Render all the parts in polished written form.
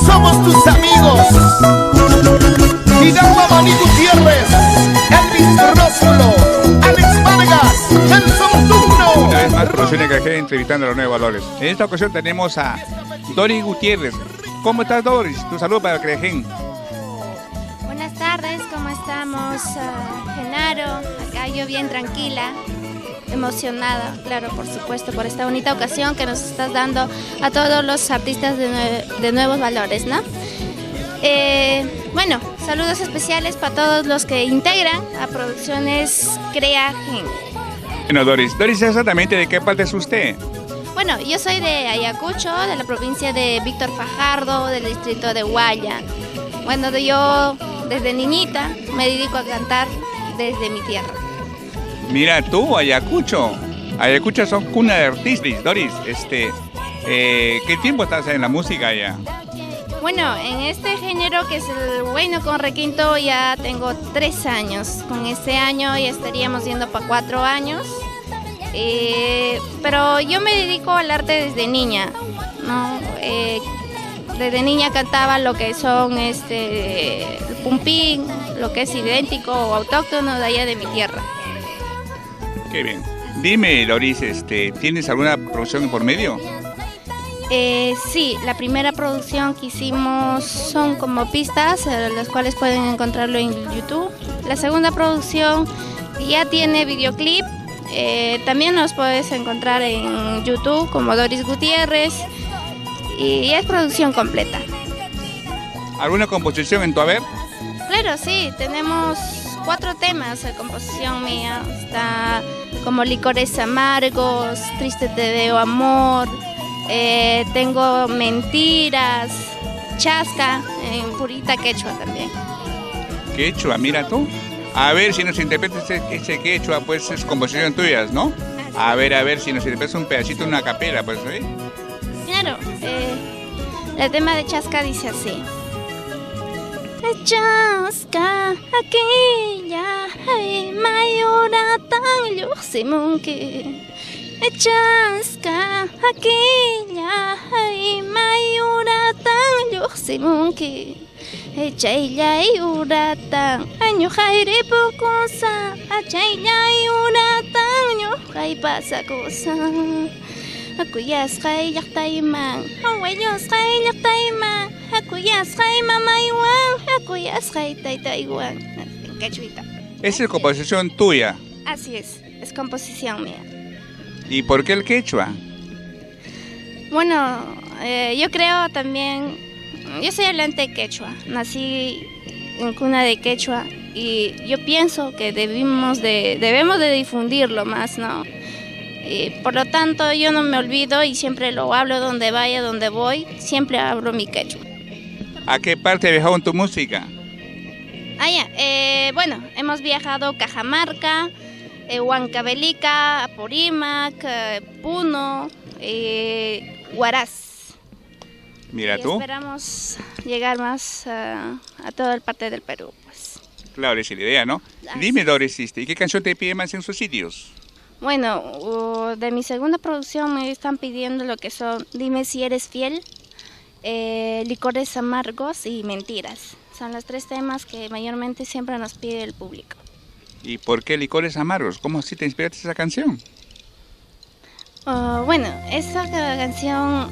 Somos tus amigos. Hidalgo Maní Gutiérrez, Elvis Rózulo, Alex Vargas, Nelson Tugno. Una vez más, Promociones Cajera entrevistando a los nuevos valores. En esta ocasión tenemos a Doris Gutiérrez. ¿Cómo estás, Doris? Tu saludo para Crején. Buenas tardes, ¿cómo estamos? Genaro, acá yo bien tranquila, emocionada, claro, por supuesto, por esta bonita ocasión que nos estás dando a todos los artistas de nuevos valores, ¿no? Bueno, saludos especiales para todos los que integran a Producciones Creagen. Bueno, Doris, exactamente de qué parte es usted? Bueno, yo soy de Ayacucho, de la provincia de Víctor Fajardo, del distrito de Hualla. Bueno, yo desde niñita me dedico a cantar desde mi tierra. Mira tú, Ayacucho. Ayacucho son cuna de artistas, Doris. ¿Qué tiempo estás en la música allá? Bueno, en este género que es el huayno con requinto ya tengo 3 años. Con este año ya estaríamos yendo para 4 años. Pero yo me dedico al arte desde niña, ¿no? Desde niña cantaba lo que son el pumpín, lo que es idéntico o autóctono de allá de mi tierra. Qué bien. Dime, Doris, ¿tienes alguna producción por medio? Sí, la primera producción que hicimos son como pistas, las cuales pueden encontrarlo en YouTube. La segunda producción ya tiene videoclip, también nos puedes encontrar en YouTube como Doris Gutiérrez y es producción completa. ¿Alguna composición en tu haber? Claro, sí, tenemos 4 temas de composición mía. Está como Licores Amargos, Triste Te Veo Amor, tengo Mentiras, Chasca, en purita quechua también. Quechua, mira tú. A ver si nos interpretas ese quechua, pues es composición tuyas, ¿no? A ver si nos interpretas un pedacito, una capela, pues, ¿eh? Claro, el tema de Chasca dice así. Chasca, aquella, mayora tan yuximunki. Chasca, aquella, mayora tan yuximunki. Chayla y uratan, año jaire pocosa, chayla y uratan, año jai pasa cosa. Akuyas jai yaktaiman, abuelos jai yaktaiman, akuyas jai mamaywan, akuyas jai taitaiwan. En quechuita. Esa es composición tuya. Así es composición mía. ¿Y por qué el quechua? Bueno, yo creo también, yo soy hablante de quechua, nací en cuna de quechua y yo pienso que debemos de difundirlo más, ¿no? Y por lo tanto yo no me olvido y siempre lo hablo donde vaya, donde voy, siempre hablo mi quechua. ¿A qué parte has viajado en tu música? Bueno, hemos viajado a Cajamarca, Huancavelica, Apurímac, Puno, Huaraz. Mira y tú. Esperamos llegar más a toda el parte del Perú, pues. Claro, esa es la idea, ¿no? Dime, Doris, ¿y qué canción te pide más en sus sitios? Bueno, de mi segunda producción me están pidiendo lo que son Dime si eres fiel, Licores Amargos y Mentiras. Son los 3 temas que mayormente siempre nos pide el público. ¿Y por qué Licores Amargos? ¿Cómo así te inspiraste esa canción? Bueno, esa canción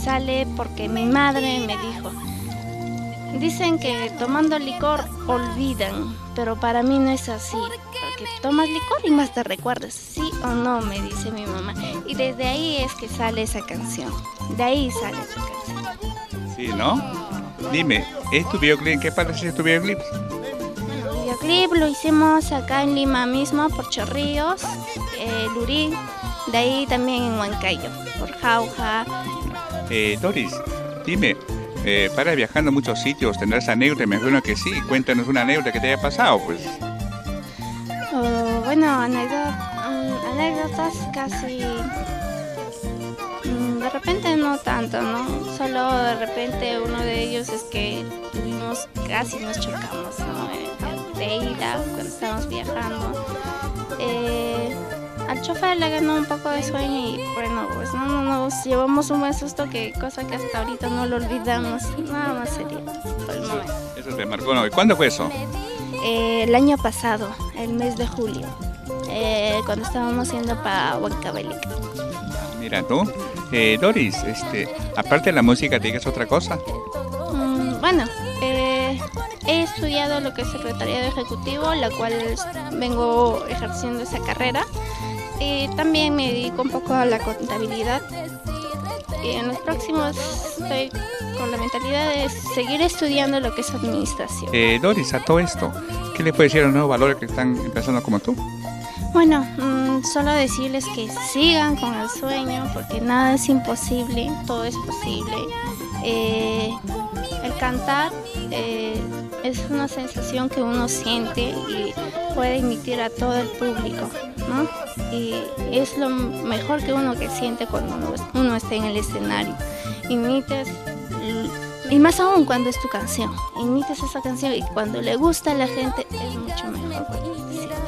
sale porque mi madre me dijo, dicen que tomando licor olvidan, pero para mí no es así, porque tomas licor y más te recuerdas, ¿sí o no? Me dice mi mamá. Y desde ahí es que sale esa canción, de ahí sale esa canción. Sí, ¿no? Dime, ¿es tu videoclip? ¿En qué parte es tu videoclip? El videoclip lo hicimos acá en Lima mismo, por Chorrillos, Lurí, de ahí también en Huancayo, por Jauja. Doris, dime, para viajando a muchos sitios, ¿tendrás anécdotas? Me imagino que sí. Cuéntanos una anécdota que te haya pasado, pues. Bueno, anécdotas casi... de repente no tanto, ¿no? Solo de repente uno de ellos es que casi nos chocamos, ¿no? De ida, cuando estábamos viajando. chofer le ganó un poco de sueño y bueno, pues no nos llevamos un buen susto, cosa que hasta ahorita no lo olvidamos. Nada más sería por el momento. Eso te marcó, ¿no? ¿Y cuándo fue eso? El año pasado, el mes de julio, cuando estábamos yendo para Huancavelica. Mira tú. Doris, aparte de la música, ¿tienes otra cosa? Bueno, he estudiado lo que es secretariado ejecutivo, la cual vengo ejerciendo esa carrera. También me dedico un poco a la contabilidad. En los próximos estoy con la mentalidad de seguir estudiando lo que es administración. Doris, a todo esto, ¿qué le puedes decir a los nuevos valores que están empezando como tú? Bueno, solo decirles que sigan con el sueño, porque nada es imposible, todo es posible. El cantar es una sensación que uno siente y puede emitir a todo el público, ¿no? Y es lo mejor que uno que siente cuando uno está en el escenario. Imites, y más aún cuando es tu canción, imites esa canción y cuando le gusta a la gente es mucho mejor cuando te sientes.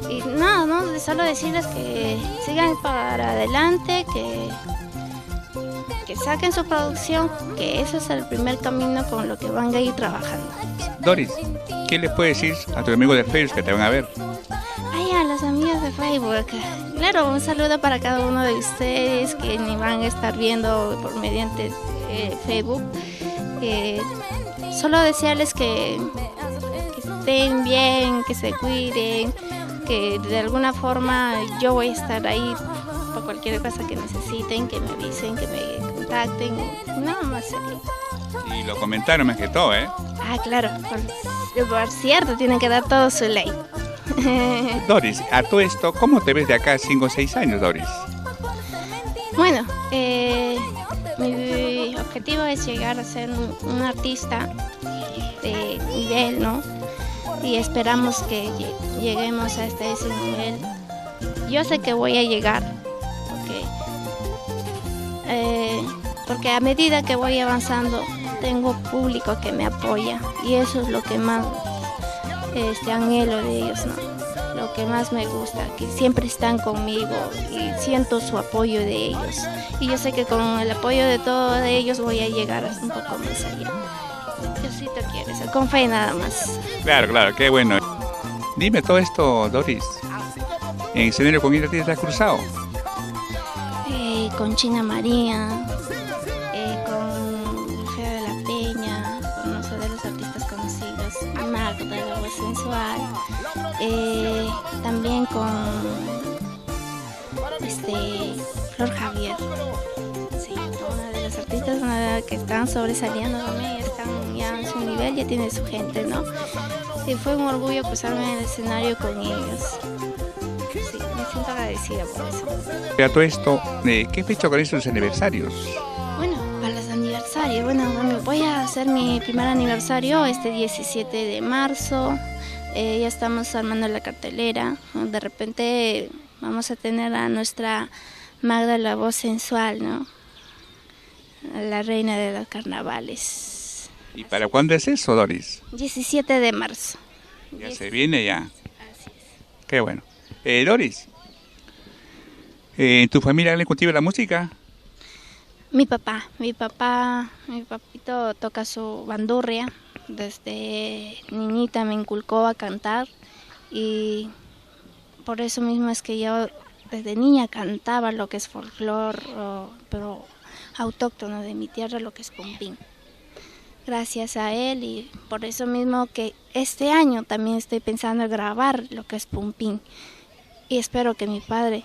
Y nada, ¿no? Solo decirles que sigan para adelante, que saquen su producción, que ese es el primer camino con lo que van a ir trabajando. Doris, ¿qué le puedes decir a tus amigos de Facebook que te van a ver? Ay, a los amigos de Facebook. Claro, un saludo para cada uno de ustedes que ni van a estar viendo por mediante Facebook. Solo desearles que estén bien, que se cuiden, que de alguna forma yo voy a estar ahí por cualquier cosa que necesiten, que me avisen, que me contacten, nada más serio. Y lo comentaron más que todo, ¿eh? Ah, claro, por cierto, tienen que dar todo su ley. Doris, a todo esto, ¿cómo te ves de acá a 5 o 6 años, Doris? Bueno, mi objetivo es llegar a ser un artista de nivel, ¿no? Y esperamos que lleguemos a ese nivel. Yo sé que voy a llegar, porque a medida que voy avanzando tengo público que me apoya y eso es lo que más anhelo de ellos, ¿no? Lo que más me gusta, que siempre están conmigo y siento su apoyo de ellos. Y yo sé que con el apoyo de todos ellos voy a llegar un poco más allá. Diosito quiere, con fe nada más. Claro, claro, qué bueno. Dime todo esto, Doris. ¿En escenario con quién te has cruzado? Con China María, con Feo de la Peña, con uno de los artistas conocidos, Marco de la Voz Sensual, también con Flor Javier, sí, una de los artistas que están sobresaliendo también, están ya en su nivel, ya tiene su gente, ¿no? Y fue un orgullo cruzarme en el escenario con ellos. Sí, me siento agradecida por eso. A todo esto, ¿qué fecha organizan los aniversarios? Bueno, para los aniversarios, bueno, voy a hacer mi primer aniversario este 17 de marzo. Ya estamos armando la cartelera. De repente vamos a tener a nuestra Magda la Voz Sensual, ¿no? La reina de los carnavales. ¿Y para cuándo es eso, Doris? 17 de marzo. Ya se viene ya. Así es. Qué bueno. Doris, ¿en tu familia le cultiva la música? Mi papito toca su bandurria. Desde niñita me inculcó a cantar y por eso mismo es que yo desde niña cantaba lo que es folclore, pero autóctono de mi tierra, lo que es Pumpín. Gracias a él y por eso mismo que este año también estoy pensando en grabar lo que es Pumpín y espero que mi padre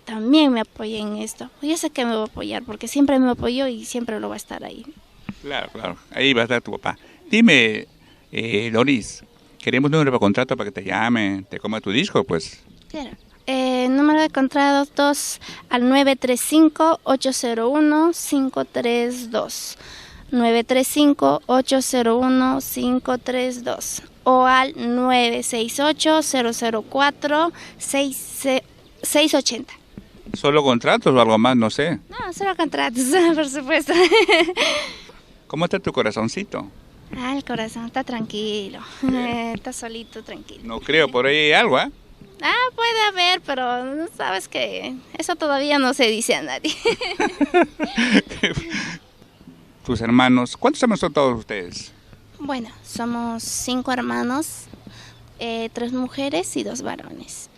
también me apoye en esto. Yo sé que me va a apoyar porque siempre me apoyó y siempre lo va a estar ahí. Claro, claro, ahí va a estar tu papá. Dime, Doris, queremos un número de contrato para que te llame, te coma tu disco, pues. Claro. Número de contrato al 935-801-532. 935-801-532 o al 968-004-680. ¿Solo contratos o algo más? No sé. No, solo contratos, por supuesto. ¿Cómo está tu corazoncito? Ah, el corazón está tranquilo, está solito, tranquilo. No creo, por ahí hay algo, ¿eh? Ah, puede haber, pero sabes que eso todavía no se dice a nadie. Tus hermanos, ¿cuántos hermanos son todos ustedes? Bueno, somos 5 hermanos, 3 mujeres y 2 varones.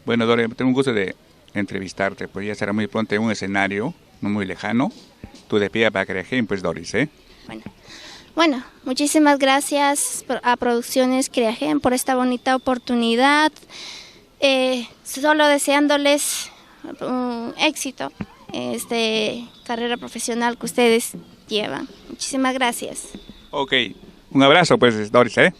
Bueno, Dore, tengo un gusto de entrevistarte, pues ya será muy pronto en un escenario, no muy lejano. Tú despida para Criagen, pues Doris, ¿eh? Bueno, muchísimas gracias a Producciones Criagen por esta bonita oportunidad. Solo deseándoles éxito carrera profesional que ustedes llevan. Muchísimas gracias. Ok, un abrazo pues Doris, ¿eh?